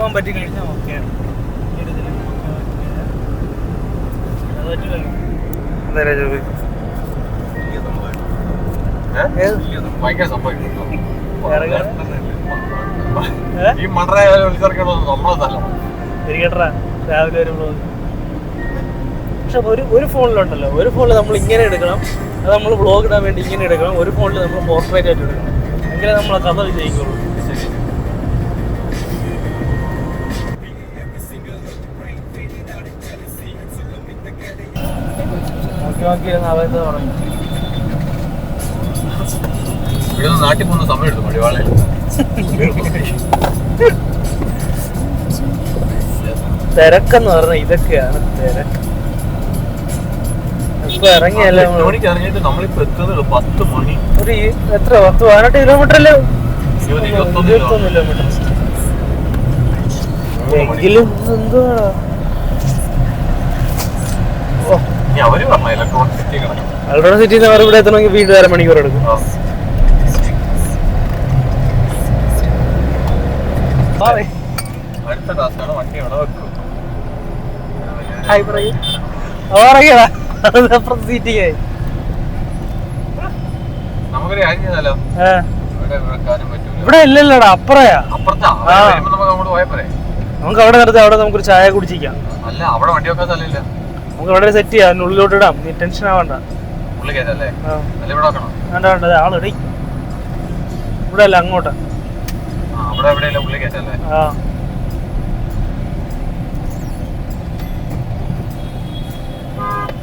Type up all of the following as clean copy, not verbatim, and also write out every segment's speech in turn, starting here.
പോകാൻ പറ്റി കഴിഞ്ഞാൽ ഓക്കെയാണ്. ഭയങ്കര സംഭവം ഈ മണ്ടറായ നമ്മളതല്ല കേട്ടാ രാവിലെ ഒരു വ്ളോഗ്. പക്ഷെ ഒരു ഫോണിലുണ്ടല്ലോ, ഒരു ഫോണിൽ നമ്മൾ ഇങ്ങനെ എടുക്കണം, അത് നമ്മൾ വ്ളോഗ് ഇടാൻ വേണ്ടി ഇങ്ങനെ എടുക്കണം, ഒരു ഫോണിൽ നമ്മൾ പോർട്രേറ്റ് ആയിട്ട് എടുക്കണം, എങ്കിലേ നമ്മളെ കഥ വിജയിക്കുള്ളൂ. നാട്ടിൽ പോകുന്ന സമയം എടുത്തു മടിവാളെ. തിരക്കെന്ന് പറഞ്ഞാൽ ഇതൊക്കെയാണ് തിരക്ക്. ഇപ്പൊ ഇറങ്ങിയല്ലേ ഇറങ്ങിയിട്ട് നമ്മളിപ്പോ എത്തുന്നത് 10 മണി. ഒരു എത്ര 10-18 കിലോമീറ്റർ അല്ലേ? 21 കിലോമീറ്റർ. എങ്കിലും എന്തുവാടാ ഇലക്ട്രോണിക് സിറ്റി അവർ ഇവിടെ എത്തണമെങ്കിൽ വീണ്ടും 1/2 മണിക്കൂർ എടുക്കും. അടുത്ത ടാസ്കാണ് വണ്ടി എവിടെ വെക്കും. നമുക്കൊരു കാര്യം ചെയ്താലോ, ഇവിടെ ഇല്ലല്ലോടാ, അപ്പുറയാ. അപ്പുറത്താ നമുക്ക് അങ്ങോട്ട് പോയാ പോരെ. നമുക്ക് അവിടെ നിർത്തി അവിടെ നമുക്കൊരു ചായ കുടിച്ചിരിക്കാം. അല്ല അവിടെ വണ്ടി വെക്കാൻ സ്ഥലമില്ല. നമുക്ക് അവിടെ സെറ്റ് ചെയ്യാം, അതിനുള്ളിലോട്ട് ഇടാം. നീ ടെൻഷൻ ആവണ്ട. ഉള്ളിൽ കയറ്റല്ലേ? അല്ല ഇവിടെ വെക്കണം. വേണ്ട വേണ്ട, ആളിട ഇവിടെ അല്ല അങ്ങോട്ട്. അവിടെ എവിടെയല്ല ഉള്ളിൽ കയറ്റല്ലേ?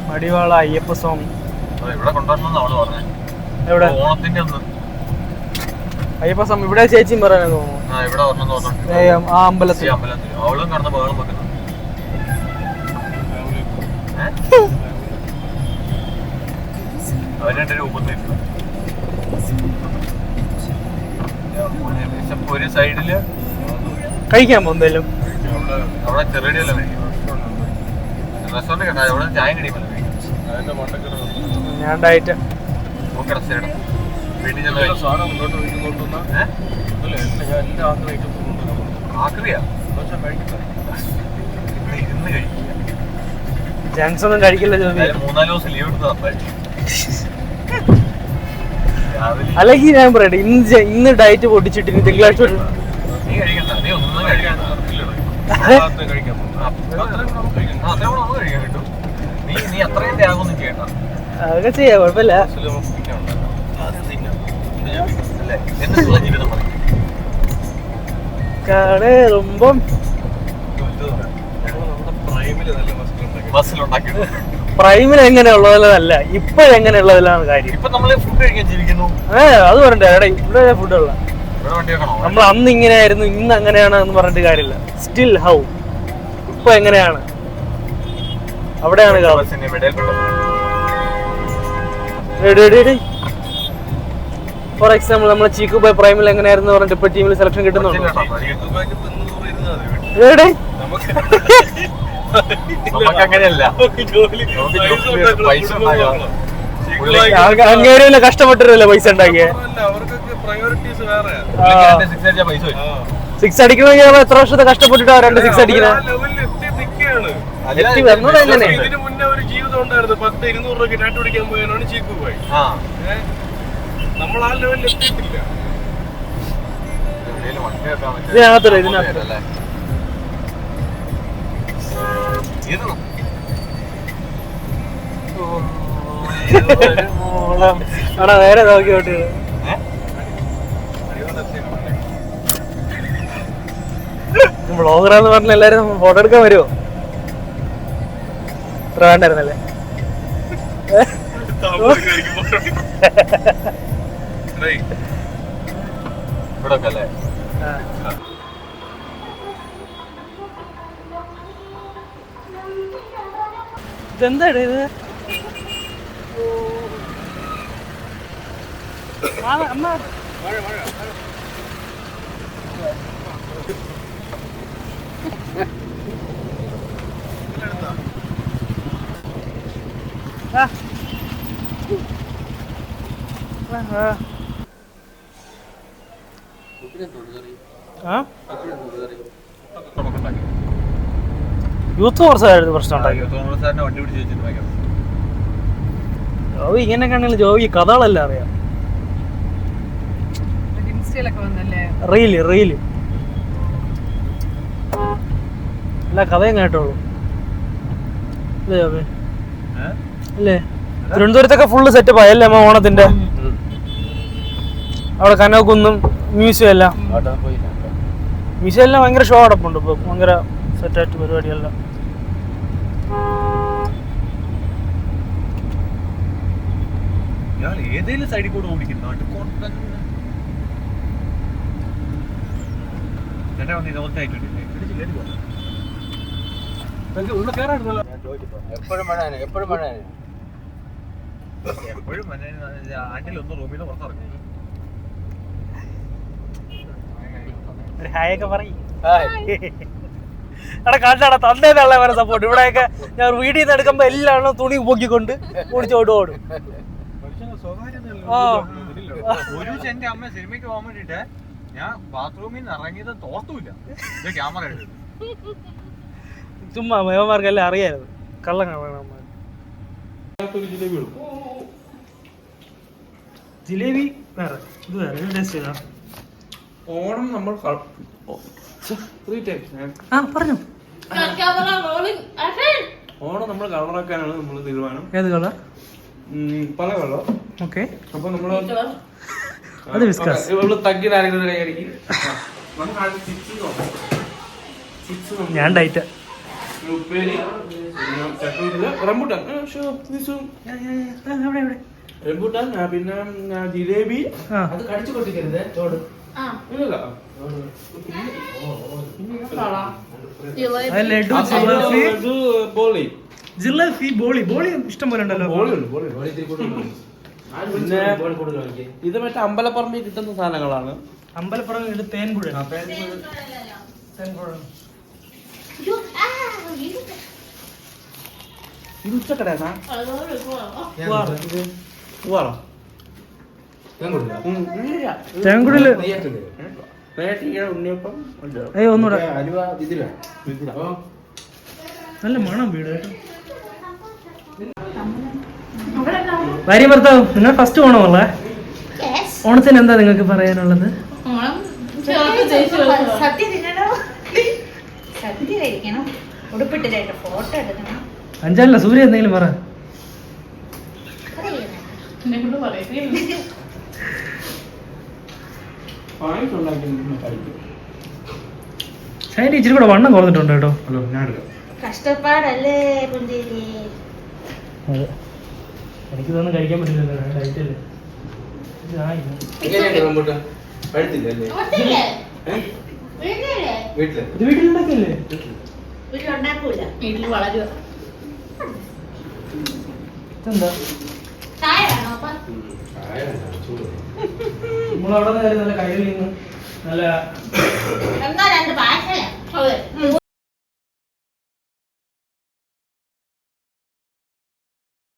മടിവാള അയ്യപ്പ സ്വാമി ഇവിടെ കൊണ്ടുവരണമെന്ന് അവള് പറഞ്ഞേ. എവിടെ? ഓണത്തിന്റെ ഒന്ന് അയ്യപ്പ സ്വാമി ഇവിടെ ചേച്ചിയും പറയാനെന്ന് തോന്നുന്നു. ഇവിടെ വരണമെന്ന് പറഞ്ഞു. ആ അമ്പലത്തിൽ. അവളും കടന്ന് ബഹളം വെക്കുന്നു. അവരുടെ രൂപത്തിരിക്കും. ഒരു സൈഡില് കഴിക്കാൻ പോകുന്നേലും അവിടെ ചെറിയടിയല്ല റെസ്റ്റോറന്റ് കണ്ടാ അവിടെ ചായ കടിയുമല്ലോ. ഞാൻ ഡയറ്റ് വീട്ടിൽ ആക്രിയാ ഇരുന്ന് കഴിക്കും. ജങ്ക്സ് ഒന്നും കഴിക്കില്ല. 3-4 ദിവസം ലീവ് എടുത്തതാ. അല്ലെങ്കിൽ ഞാൻ പറയട്ടെ, ഇന്ന് ഡയറ്റ് പൊട്ടിച്ചിട്ട് തിങ്കളാഴ്ച നീ കഴിക്കണ്ട, നീ ഒന്നും കഴിക്കണ്ട. നീ അത്രയും ത്യാഗമൊന്നും ചെയ്യണ്ട. അതൊക്കെ ചെയ്യാം, കുഴപ്പമില്ല. എന്നുള്ള ജീവിതം പറയും. കടേറുമ്പം പ്രൈമിൽ എങ്ങനെയുള്ളതല്ല, ഇപ്പോഴെങ്ങനെയുള്ളതിലാണ് കാര്യം. ഇപ്പൊ നമ്മള് ഫുഡ് കഴിക്കാൻ ജീവിക്കുന്നു. അത് പറയണ്ടേ, എടാ ഇവിടെ ഫുഡുള്ള നമ്മൾ അന്ന് ഇങ്ങനെയായിരുന്നു ഇന്ന് അങ്ങനെയാണ് എന്ന് പറഞ്ഞിട്ട് കാര്യമില്ല. സ്റ്റിൽ ഹൗ ഇപ്പൊ എങ്ങനെയാണ് അവിടെയാണ്. ഫോർ എക്സാമ്പിൾ നമ്മളെ ചീക്കു ബൈ പ്രൈമിൽ എങ്ങനെയായിരുന്നു പറഞ്ഞിട്ട് ഇപ്പൊ ടീമിൽ സെലക്ഷൻ കിട്ടുന്നുണ്ടോ? അങ്ങേരല്ല കഷ്ടപ്പെട്ടിരല്ലേ പൈസ ഉണ്ടാക്കിയ. 6 അടിക്കണമെങ്കിൽ എത്ര വർഷത്തെ കഷ്ടപ്പെട്ടിട്ടാ 2 6 അടിക്കുന്നത്? ഇതിനകത്തല്ലേ ഇതിനകത്തല്ലേ ആടാ നേരെ നോക്കിയോട്ട്. ബ്ലോഗറാന്ന് പറഞ്ഞ എല്ലാരും ഫോട്ടോ എടുക്കാൻ വരുമോ? ഇത്ര വേണ്ടായിരുന്നല്ലേ? ഇതെന്താ ഇത്? അമ്മ യൂത്ത് കോൺഗ്രസ്സായിരുന്നു പ്രശ്നം ഉണ്ടാക്കി. കോൺഗ്രസ്സുകാരനെ വണ്ടി പിടിച്ച് വെച്ചിട്ട് ഭയങ്കര ജോബി ഇങ്ങനെയൊക്കെ ആണെങ്കിൽ ജോബി കഥകളെല്ലാം അറിയാം. റീല് എല്ലാ കഥയും കേട്ടോളൂ അല്ലേ ജോബി? അല്ലേ തിരുവനന്തപുരത്തൊക്കെ ഫുള്ള് സെറ്റപ്പ് ആയല്ലേ അമ്മ ഓണത്തിന്റെ? അവിടെ കനോക്കുന്നും മ്യൂസിയം എല്ലാം ഭയങ്കര ഷോ അടപ്പുണ്ട് ഇപ്പൊ, ഭയങ്കര സെറ്റായിട്ട് പരിപാടിയെല്ലാം. ഞാൻ ഏതെങ്കിലും സൈഡിൽ കൂടെ ഓടിക്കുന്നു ചേട്ടാ വന്ന് ഇതൊക്കെ ആയിട്ടില്ലേ ഉള്ള കയറായിരുന്നല്ലോ. എപ്പോഴും മഴ എപ്പോഴും ആണ്ടിലൊന്ന് റൂമിൽ നിന്ന് പുറത്തിറങ്ങി ഒരു ഹായൊക്കെ പറയും. എടാ കണ്ടാടാ തന്നേന്നുള്ള വരെ സപ്പോർട്ട്. ഇവിടെയൊക്കെ ഞാൻ വീട്ടിൽ നിന്ന് എടുക്കുമ്പോ എല്ലാം തുണി പൊക്കിക്കൊണ്ട് ഓടിച്ചോടും. ഒരു ദിവസം എന്റെ അമ്മ സിനിമയ്ക്ക് പോകാൻ വേണ്ടിട്ട് ഞാൻ ബാത്റൂമിൽ നിന്ന് ഇറങ്ങിയത് തോർത്തുമില്ല. ക്യാമറ എടുത്തു ചുമ്മാ മേവന്മാർക്കെല്ലാം അറിയായിരുന്നു കള്ളം കാണാൻ. ജിലേബി വേറെ ഇത് വേറെ ടേസ്റ്റ് ചെയ്താ ഓണം നമ്മൾ പറഞ്ഞു. ഓണം നമ്മൾ കളറാക്കാനാണ് നമ്മൾ തീരുമാനം. ഏത് കളർ? പല കളർ. ഓക്കെ, അപ്പൊ നമ്മള് അത് വിസ്കസ്. ഇവിടെ തഗ്ഗിന് ആരെങ്കിലും കൈയടിക്കും. ഞാൻ ഡയറ്റ്. ഉപ്പേരി റംബൂട്ടാൻ റംബൂട്ടാൻ പിന്നെ ജിലേബി. അത് കടിച്ചു പൊട്ടിക്കരുത് ചോട്. ജിലേബി ബോളി ഇഷ്ടം പോലെ ഉണ്ടല്ലോ. പിന്നെ ഇത് മറ്റേ അമ്പലപ്പറമ്പിൽ കിട്ടുന്ന സാധനങ്ങളാണ്. അമ്പലപ്പുറം തേൻപുഴ. ഇത് ഉച്ചക്കടയാ തേൻകുടില് ഉണ്ണിയപ്പം ഒന്നുകൂടെ നല്ല മണം വീട്. ഭാര്യ ഭർത്താവ് നിങ്ങൾ ഫസ്റ്റ് ഓണമല്ലേ? ഓണത്തിന് എന്താ നിങ്ങൾക്ക് പറയാനുള്ളത്? സദ്യ കഴിക്കണം, ഉടുപ്പിട്ടിട്ട് ഫോട്ടോ എടുക്കണം. അഞ്ചാലല്ല സൂര്യ എന്തെങ്കിലും പറ. ഷൈനി ഇച്ചിരി കൂടെ വണ്ണം കുറഞ്ഞിട്ടുണ്ട് കേട്ടോ. കഷ്ടപ്പാടല്ലേ പുഞ്ചേരി. അതെ, എനിക്കിതൊന്നും കഴിക്കാൻ പറ്റില്ലല്ലോ, ഡയറ്റല്ലേ. ഇത് വീട്ടിലുണ്ടാക്കിയല്ലേ? വീട്ടിലുണ്ടാക്കൂല, വീട്ടിൽ വളരുക. ഇതെന്താ ചായ വേണോ? നമ്മളവിടെ നല്ല കയ്യിൽ നിന്ന് നല്ല എന്താ രണ്ട് പായസം